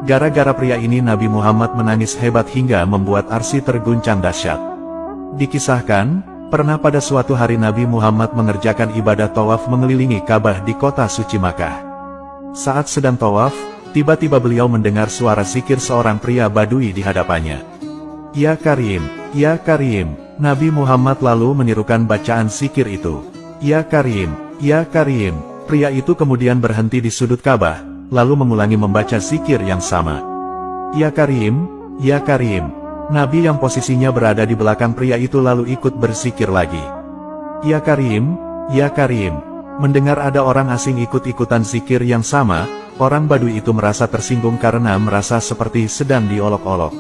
Gara-gara pria ini Nabi Muhammad menangis hebat hingga membuat arsy terguncang dahsyat. Dikisahkan, pernah pada suatu hari Nabi Muhammad mengerjakan ibadah tawaf mengelilingi Ka'bah di kota suci Makkah. Saat sedang tawaf, tiba-tiba beliau mendengar suara zikir seorang pria Badui di hadapannya. "Ya Karim, ya Karim." Nabi Muhammad lalu menirukan bacaan zikir itu. "Ya Karim, ya Karim." Pria itu kemudian berhenti di sudut Ka'bah, lalu mengulangi membaca zikir yang sama. "Ya Karim, ya Karim." Nabi yang posisinya berada di belakang pria itu lalu ikut berzikir lagi. "Ya Karim, ya Karim." Mendengar ada orang asing ikut-ikutan zikir yang sama, orang Badui itu merasa tersinggung karena merasa seperti sedang diolok-olok.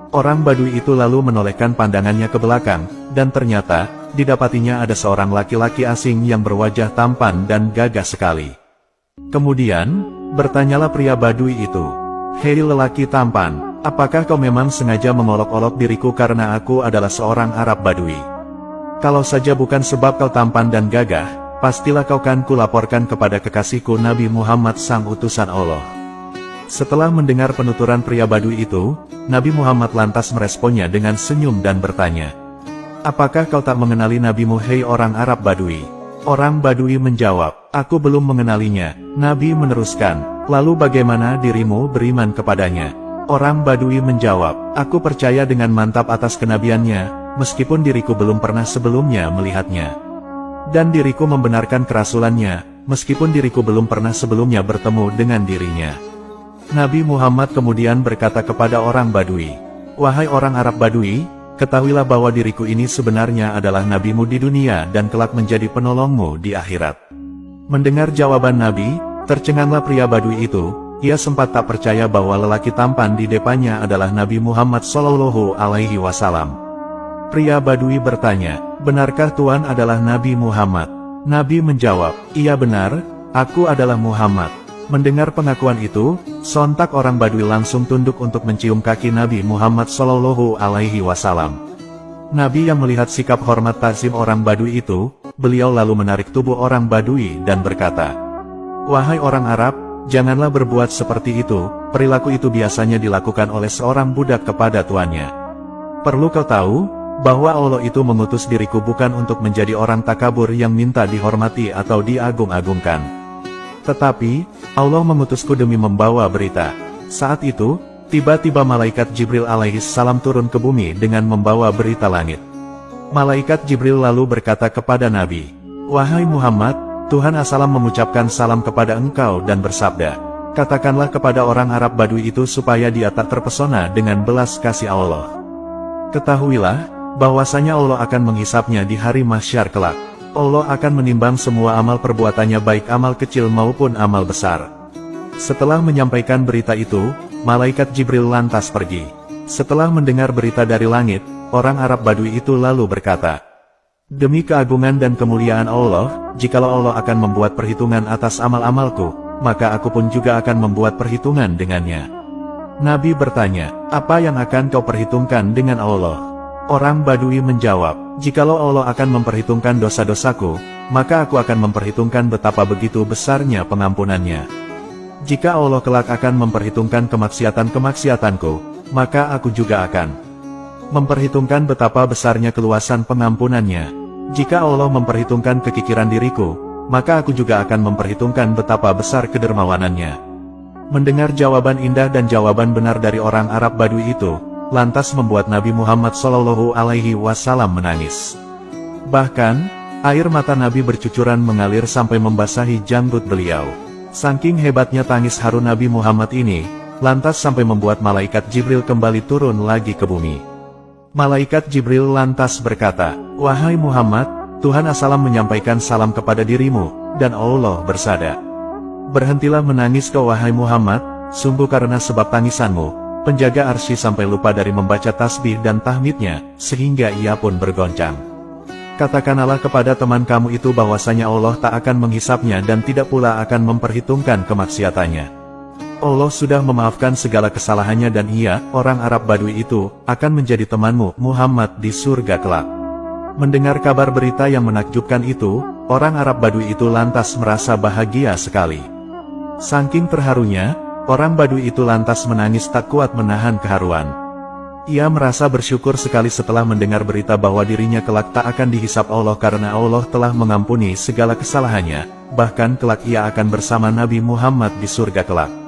Orang Badui itu lalu menolehkan pandangannya ke belakang, dan ternyata, didapatinya ada seorang laki-laki asing yang berwajah tampan dan gagah sekali. Kemudian, bertanyalah pria Badui itu, "Hei lelaki tampan, apakah kau memang sengaja mengolok-olok diriku karena aku adalah seorang Arab Badui? Kalau saja bukan sebab kau tampan dan gagah, pastilah kau kan kulaporkan kepada kekasihku Nabi Muhammad sang utusan Allah." Setelah mendengar penuturan pria Badui itu, Nabi Muhammad lantas meresponnya dengan senyum dan bertanya, "Apakah kau tak mengenali nabimu hei orang Arab Badui?" Orang Badui menjawab, "Aku belum mengenalinya." Nabi meneruskan, "Lalu bagaimana dirimu beriman kepadanya?" Orang Badui menjawab, "Aku percaya dengan mantap atas kenabiannya, meskipun diriku belum pernah sebelumnya melihatnya. Dan diriku membenarkan kerasulannya, meskipun diriku belum pernah sebelumnya bertemu dengan dirinya." Nabi Muhammad kemudian berkata kepada orang Badui, "Wahai orang Arab Badui, ketahuilah bahwa diriku ini sebenarnya adalah nabimu di dunia dan kelak menjadi penolongmu di akhirat." Mendengar jawaban Nabi, tercenganglah pria Badui itu. Ia sempat tak percaya bahwa lelaki tampan di depannya adalah Nabi Muhammad Shallallahu Alaihi Wasallam. Pria Badui bertanya, "Benarkah Tuan adalah Nabi Muhammad?" Nabi menjawab, "Iya benar, aku adalah Muhammad." Mendengar pengakuan itu, sontak orang Badui langsung tunduk untuk mencium kaki Nabi Muhammad Shallallahu Alaihi Wasallam. Nabi yang melihat sikap hormat takzim orang Badui itu, beliau lalu menarik tubuh orang Badui dan berkata, "Wahai orang Arab, janganlah berbuat seperti itu, perilaku itu biasanya dilakukan oleh seorang budak kepada tuannya. Perlu kau tahu, bahwa Allah itu mengutus diriku bukan untuk menjadi orang takabur yang minta dihormati atau diagung-agungkan. Tetapi, Allah mengutusku demi membawa berita." Saat itu, tiba-tiba malaikat Jibril alaihissalam turun ke bumi dengan membawa berita langit. Malaikat Jibril lalu berkata kepada Nabi, "Wahai Muhammad, Tuhan As-Salam mengucapkan salam kepada engkau dan bersabda, katakanlah kepada orang Arab Badui itu supaya dia tak terpesona dengan belas kasih Allah. Ketahuilah, bahwasanya Allah akan menghisapnya di hari mahsyar kelak. Allah akan menimbang semua amal perbuatannya baik amal kecil maupun amal besar." Setelah menyampaikan berita itu, malaikat Jibril lantas pergi. Setelah mendengar berita dari langit, orang Arab Badui itu lalu berkata, "Demi keagungan dan kemuliaan Allah, jikalau Allah akan membuat perhitungan atas amal-amalku, maka aku pun juga akan membuat perhitungan dengannya." Nabi bertanya, "Apa yang akan kau perhitungkan dengan Allah?" Orang Badui menjawab, "Jikalau Allah akan memperhitungkan dosa-dosaku, maka aku akan memperhitungkan betapa begitu besarnya pengampunannya. Jika Allah kelak akan memperhitungkan kemaksiatan-kemaksiatanku, maka aku juga akan memperhitungkan betapa besarnya keluasan pengampunannya. Jika Allah memperhitungkan kekikiran diriku, maka aku juga akan memperhitungkan betapa besar kedermawanannya." Mendengar jawaban indah dan jawaban benar dari orang Arab Badui itu, lantas membuat Nabi Muhammad Shallallahu Alaihi Wasallam menangis. Bahkan, air mata Nabi bercucuran mengalir sampai membasahi janggut beliau. Saking hebatnya tangis haru Nabi Muhammad ini, lantas sampai membuat malaikat Jibril kembali turun lagi ke bumi. Malaikat Jibril lantas berkata, "Wahai Muhammad, Tuhan As-Salam menyampaikan salam kepada dirimu, dan Allah bersabda, berhentilah menangis kau wahai Muhammad, sungguh karena sebab tangisanmu, penjaga arsy sampai lupa dari membaca tasbih dan tahmidnya, sehingga ia pun bergoncang. Katakanlah kepada teman kamu itu bahwasanya Allah tak akan menghisapnya dan tidak pula akan memperhitungkan kemaksiatannya. Allah sudah memaafkan segala kesalahannya dan ia, orang Arab Badui itu, akan menjadi temanmu, Muhammad di surga kelak." Mendengar kabar berita yang menakjubkan itu, orang Arab Badui itu lantas merasa bahagia sekali. Saking terharunya, Orang Badui itu lantas menangis tak kuat menahan keharuan. Ia merasa bersyukur sekali setelah mendengar berita bahwa dirinya kelak tak akan dihisap Allah karena Allah telah mengampuni segala kesalahannya, bahkan kelak ia akan bersama Nabi Muhammad di surga kelak.